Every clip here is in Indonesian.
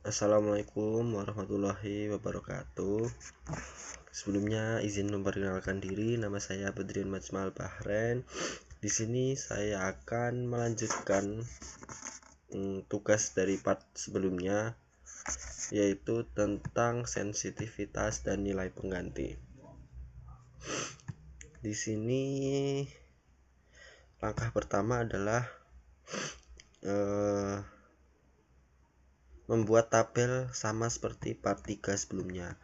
Assalamualaikum warahmatullahi wabarakatuh. Sebelumnya izin memperkenalkan diri, nama saya Badrian Majmal Bahren. Di sini saya akan melanjutkan tugas dari part sebelumnya, yaitu tentang sensitivitas dan nilai pengganti. Di sini langkah pertama adalah membuat tabel sama seperti part 3 sebelumnya,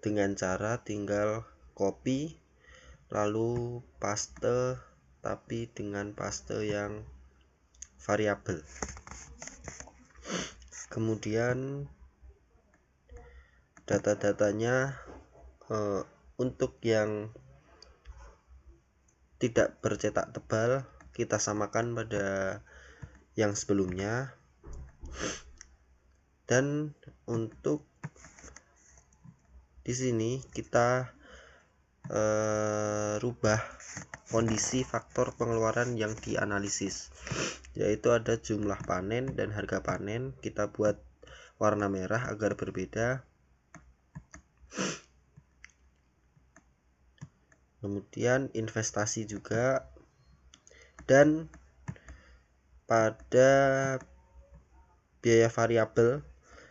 dengan cara tinggal copy lalu paste, tapi dengan paste yang variabel. Kemudian data-datanya untuk yang tidak bercetak tebal kita samakan pada yang sebelumnya, dan untuk di sini kita rubah kondisi faktor pengeluaran yang dianalisis, yaitu ada jumlah panen dan harga panen. Kita buat warna merah agar berbeda. Kemudian investasi juga, dan pada biaya variabel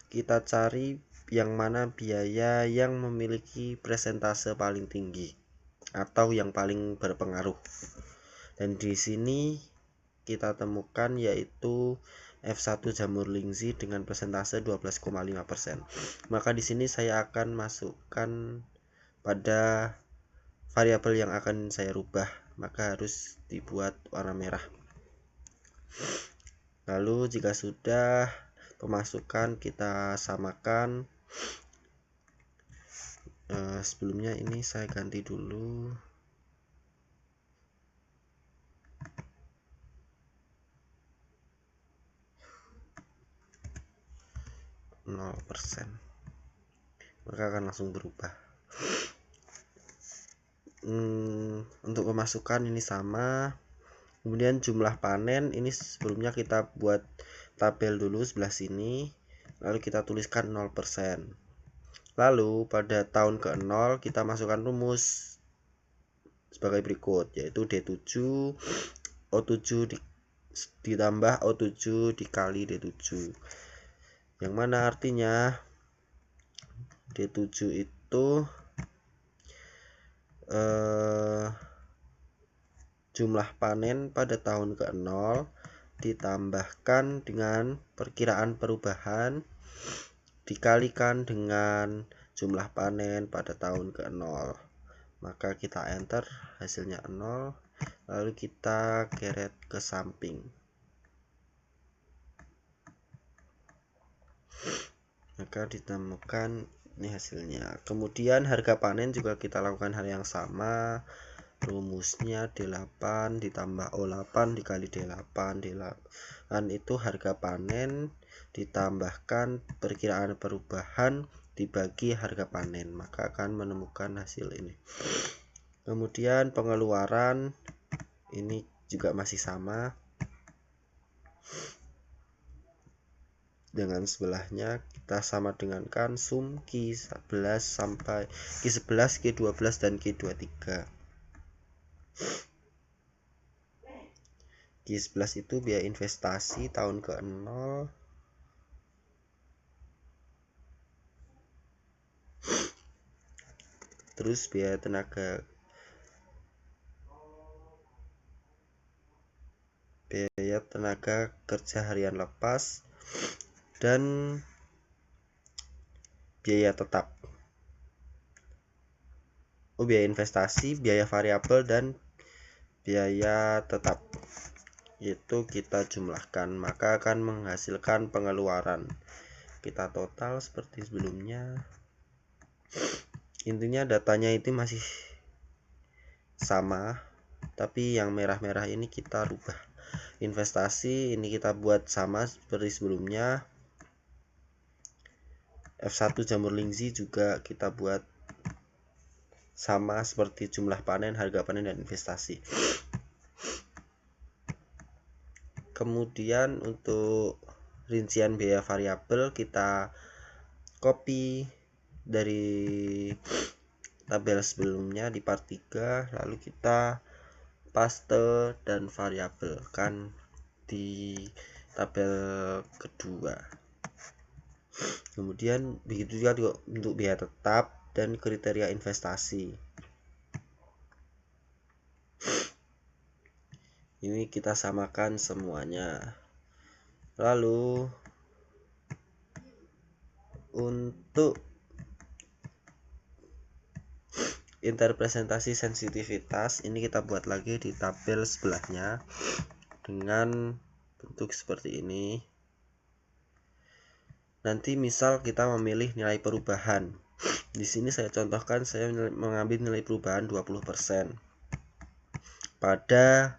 kita cari yang mana biaya yang memiliki persentase paling tinggi atau yang paling berpengaruh, dan di sini kita temukan yaitu F1 jamur lingzi dengan persentase 12,5%. Maka di sini saya akan masukkan pada variabel yang akan saya rubah, maka harus dibuat warna merah. Lalu jika sudah pemasukan kita samakan. Sebelumnya ini saya ganti dulu. %, maka akan langsung berubah. Untuk pemasukan ini sama. Kemudian jumlah panen ini sebelumnya kita buat tabel dulu sebelah sini, lalu kita tuliskan 0%. Lalu pada tahun ke-0 kita masukkan rumus sebagai berikut, yaitu D7 O7 ditambah O7 dikali D7, yang mana artinya D7 itu jumlah panen pada tahun ke-0 ditambahkan dengan perkiraan perubahan dikalikan dengan jumlah panen pada tahun ke-0. Maka kita enter, hasilnya 0, lalu kita geret ke samping. Maka ditemukan ini hasilnya. Kemudian harga panen juga kita lakukan hal yang sama. Rumusnya D8 ditambah O8 dikali D8. D8 itu harga panen ditambahkan perkiraan perubahan dibagi harga panen, maka akan menemukan hasil ini. Kemudian pengeluaran ini juga masih sama, dengan sebelahnya kita sama dengankan sum Q11 sampai Q11, Q12 dan Q23. Q11 itu biaya investasi tahun ke-0, terus biaya tenaga kerja harian lepas, dan biaya tetap. Biaya investasi, biaya variabel, dan biaya tetap itu kita jumlahkan, maka akan menghasilkan pengeluaran. Kita total seperti sebelumnya. Intinya datanya itu masih sama, tapi yang merah-merah ini kita rubah. Investasi ini kita buat sama seperti sebelumnya. F1 jamur lingzi juga kita buat sama seperti jumlah panen, harga panen, dan investasi. Kemudian untuk rincian biaya variabel kita copy dari tabel sebelumnya di part 3, lalu kita paste dan variabelkan di tabel kedua. Kemudian begitu juga untuk biaya tetap dan kriteria investasi. Ini kita samakan semuanya. Lalu untuk interpretasi sensitivitas ini kita buat lagi di tabel sebelahnya dengan bentuk seperti ini. Nanti misal kita memilih nilai perubahan. Di sini saya contohkan, saya mengambil nilai perubahan 20% pada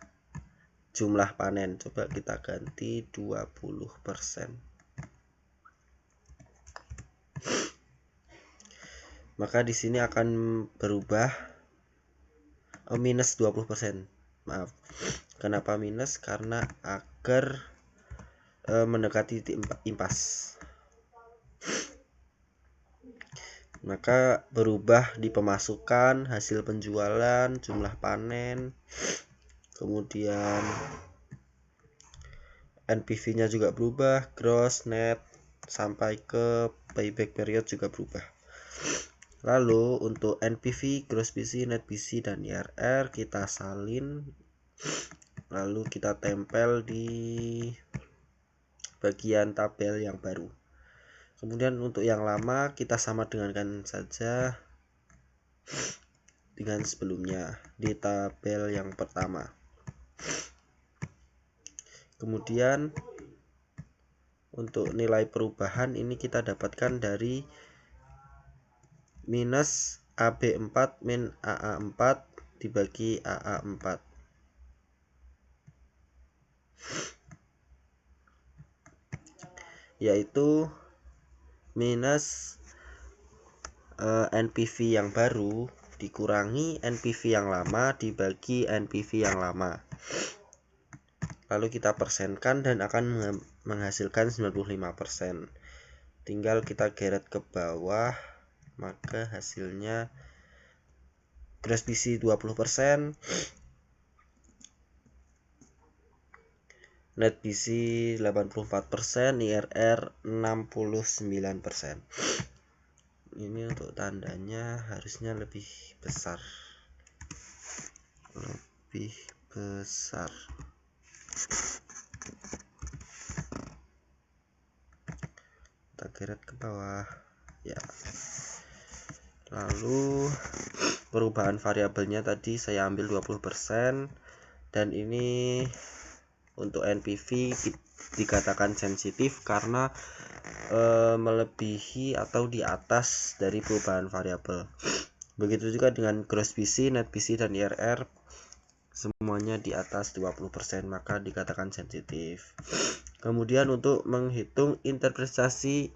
jumlah panen. Coba kita ganti 20%. Maka di sini akan berubah minus 20%. Maaf. Kenapa minus? Karena agar mendekati impas. Maka berubah di pemasukan, hasil penjualan, jumlah panen, kemudian NPV-nya juga berubah, gross, net, sampai ke payback period juga berubah. Lalu untuk NPV, gross PC, net PC, dan IRR kita salin, lalu kita tempel di bagian tabel yang baru. Kemudian untuk yang lama kita sama dengankan saja dengan sebelumnya di tabel yang pertama. Kemudian untuk nilai perubahan ini kita dapatkan dari minus AB4 min AA4 dibagi AA4. Yaitu minus NPV yang baru dikurangi NPV yang lama dibagi NPV yang lama. Lalu kita persenkan dan akan menghasilkan 95%. Tinggal kita geret ke bawah, maka hasilnya gross PC 20%, net PC 84%, IRR 69%. Ini untuk tandanya harusnya lebih besar. Kita geret ke bawah ya. Lalu perubahan variabelnya tadi saya ambil 20%, dan ini untuk NPV dikatakan sensitif karena melebihi atau di atas dari perubahan variabel. Begitu juga dengan gross PC, net PC, dan IRR, semuanya di atas 20%, maka dikatakan sensitif. Kemudian untuk menghitung interpretasi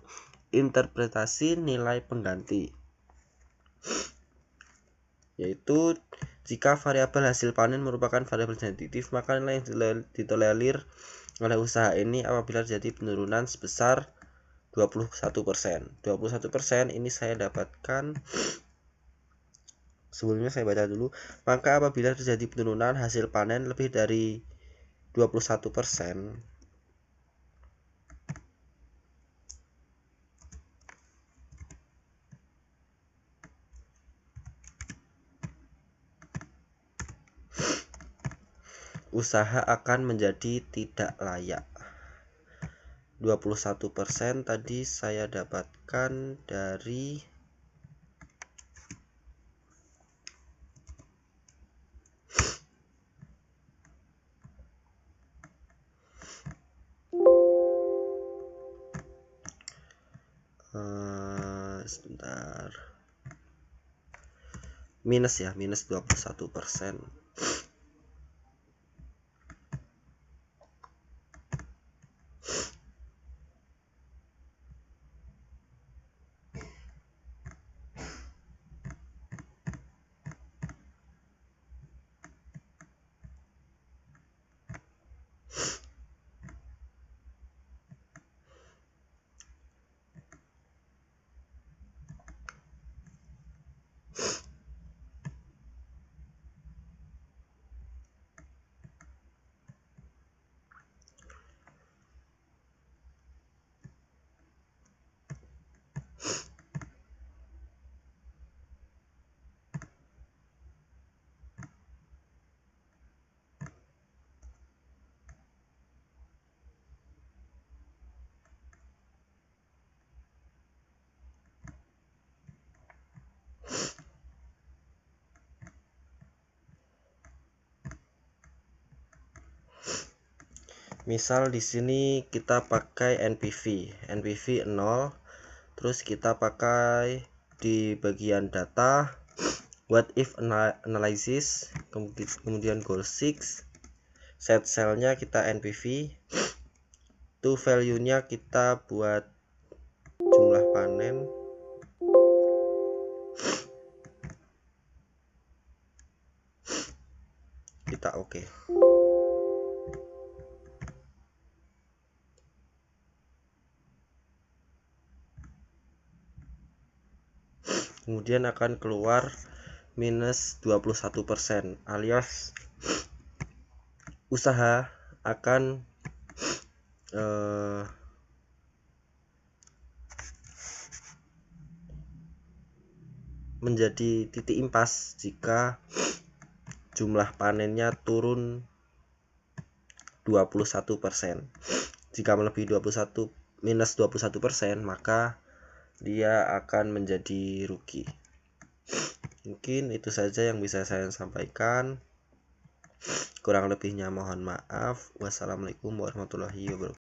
nilai pengganti, yaitu jika variabel hasil panen merupakan variabel sensitif, maka nilai yang ditolerir oleh usaha ini apabila terjadi penurunan sebesar 21%. 21% ini saya dapatkan, sebelumnya saya baca dulu. Maka apabila terjadi penurunan hasil panen lebih dari 21%, usaha akan menjadi tidak layak. 21% tadi saya dapatkan dari sebentar, minus ya, minus 21%. Misal di sini kita pakai NPV 0, terus kita pakai di bagian data what if analysis, kemudian goal 6, set cell-nya kita NPV, to value-nya kita buat jumlah panen, kita oke. Kemudian akan keluar minus 21%, alias usaha akan menjadi titik impas jika jumlah panennya turun 21%. Jika melebihi minus 21%, maka dia akan menjadi rugi. Mungkin itu saja yang bisa saya sampaikan. Kurang lebihnya mohon maaf. Wassalamualaikum warahmatullahi wabarakatuh.